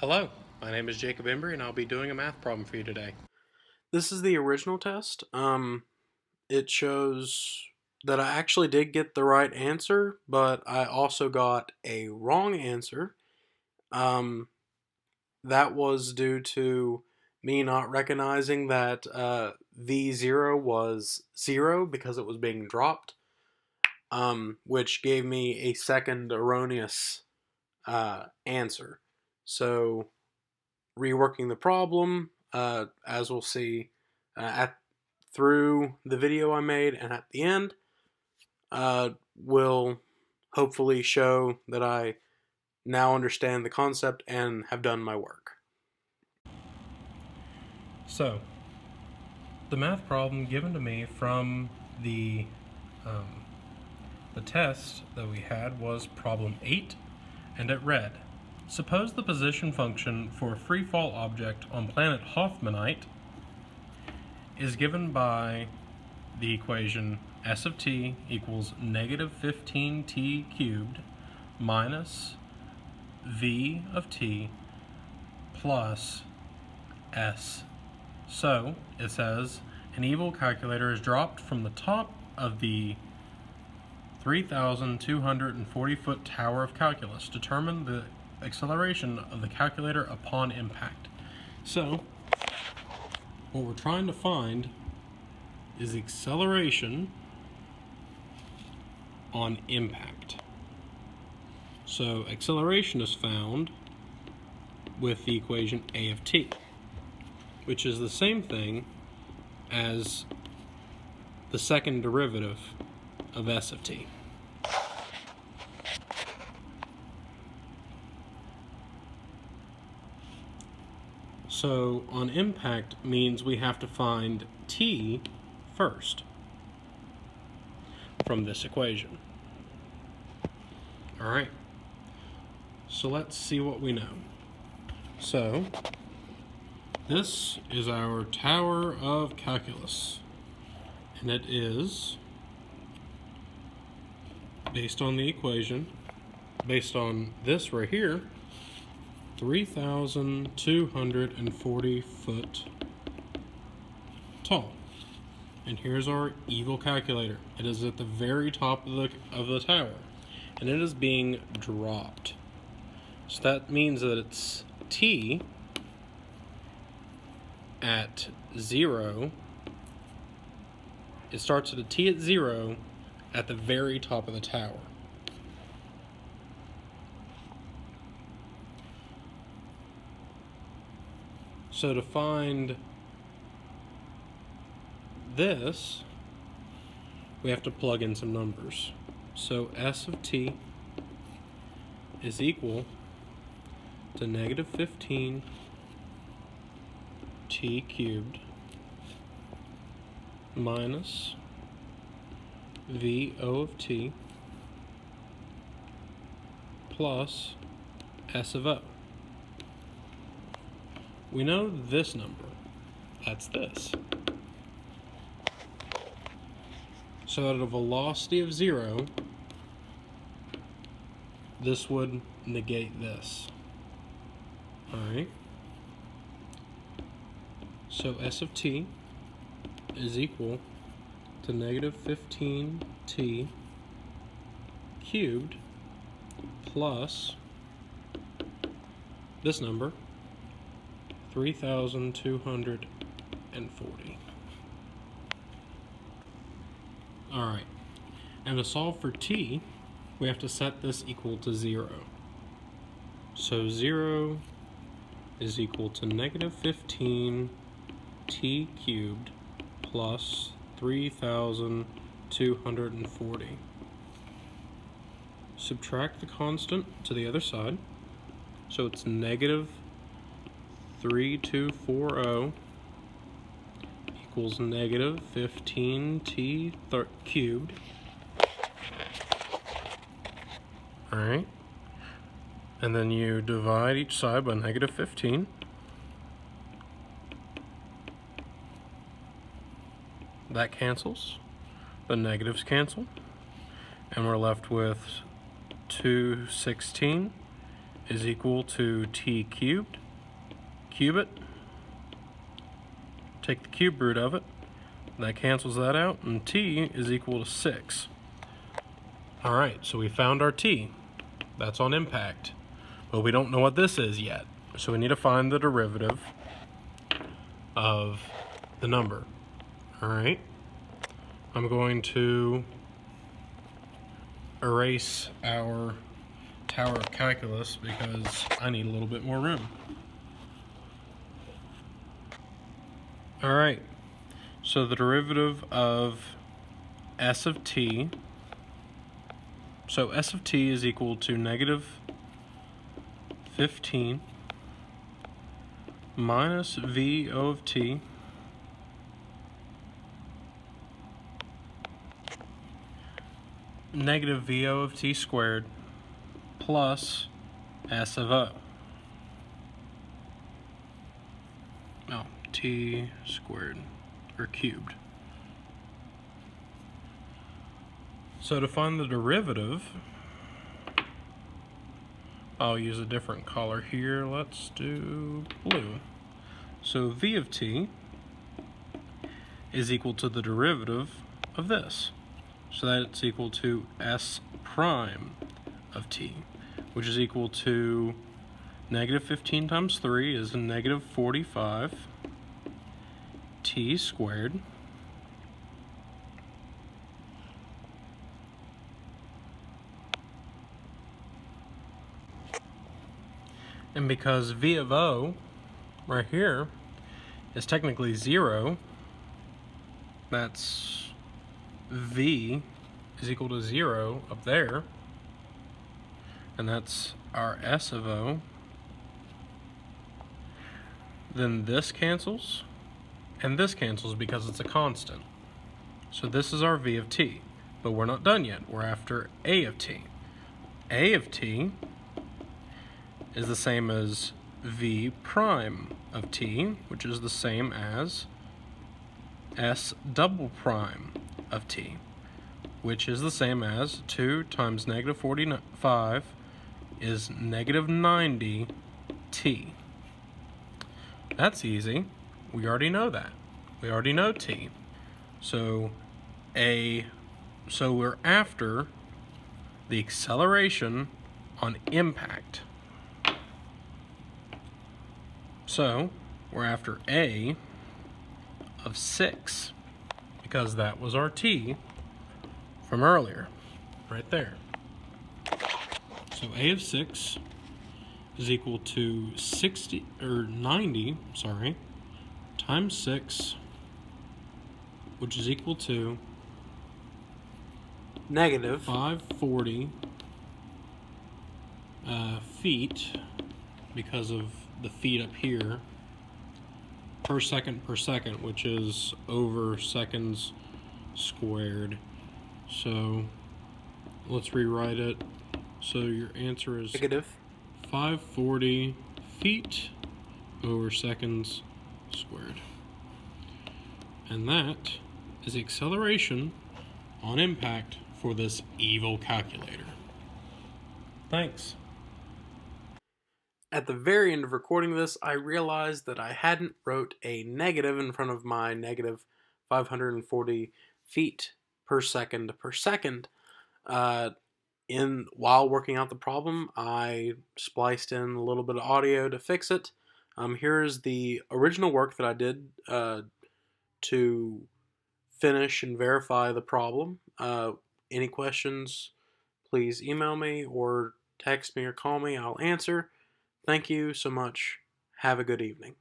Hello, my name is Jacob Embry and I'll be doing a math problem for you today. This is the original test. It shows that I actually did get the right answer, but I also got a wrong answer. Um, that was due to me not recognizing that V0 was 0 because it was being dropped, which gave me a second erroneous answer. So, reworking the problem, as we'll see at through the video I made and at the end, will hopefully show that I now understand the concept and have done my work. So, the math problem given to me from the test that we had was problem 8, and it read, suppose the position function for a free fall object on planet Hoffmanite is given by the equation s of t equals negative 15t cubed minus v of t plus s. So it says an evil calculator is dropped from the top of the 3,240 foot tower of calculus. Determine the acceleration of the calculator upon impact. So what we're trying to find is the acceleration on impact. So acceleration is found with the equation a of t, which is the same thing as the second derivative of s of t. So on impact means we have to find t first from this equation. All right, so let's see what we know. So this is our tower of calculus, and it is based on the equation, based on this right here, 3,240 foot tall. And here's our evil calculator. It is at the very top of the tower, and it is being dropped. So that means that it's t at 0. It starts at a t at 0 at the very top of the tower. So to find this, we have to plug in some numbers. So s of t is equal to negative 15 t cubed minus v o of t plus s of o. We know this number. That's this. So at a velocity of 0, this would negate this. Alright. So s of t is equal to negative 15t cubed plus this number, 3,240. Alright, and to solve for t, we have to set this equal to 0. So 0 is equal to negative 15 t cubed plus 3,240. Subtract the constant to the other side, so it's negative 3,240 equals negative 15t cubed. Alright, and then you divide each side by negative 15. That cancels, the negatives cancel, and we're left with 216 is equal to t cubed. Cube it. Take the cube root of it. That cancels that out, and t is equal to 6. Alright, so we found our t. That's on impact. But we don't know what this is yet. So we need to find the derivative of the number. Alright. I'm going to erase our Tower of Calculus because I need a little bit more room. Alright. So the derivative of s of t, so s of t is equal to negative 15 minus VO of t negative VO of t squared plus S of O. Oh, t squared, or cubed. So to find the derivative, I'll use a different color here. Let's do blue. So V of t is equal to the derivative of this. So that's equal to S prime of t, which is equal to negative 15 times 3 is negative 45 t squared and because V of O right here is technically 0, that's V is equal to 0 up there, and that's our S of O. Then this cancels, and this cancels because it's a constant. So this is our V of t, but we're not done yet. We're after A of t. A of t is the same as V prime of t, which is the same as S double prime of t, which is the same as 2 times negative 45 is negative 90 t. That's easy. We already know that. We already know t. So we're after the acceleration on impact. So we're after A of 6 because that was our t from earlier, right there. So A of 6 is equal to 90 times 6, which is equal to Negative 540 feet, because of the feet up here, per second, which is over seconds squared. So let's rewrite it. So your answer is negative 540 feet over seconds squared. And that is the acceleration on impact for this evil calculator. Thanks. At the very end of recording this, I realized that I hadn't wrote a negative in front of my negative 540 feet per second. While working out the problem, I spliced in a little bit of audio to fix it. Here's the original work that I did to finish and verify the problem. Any questions, please email me or text me or call me. I'll answer. Thank you so much. Have a good evening.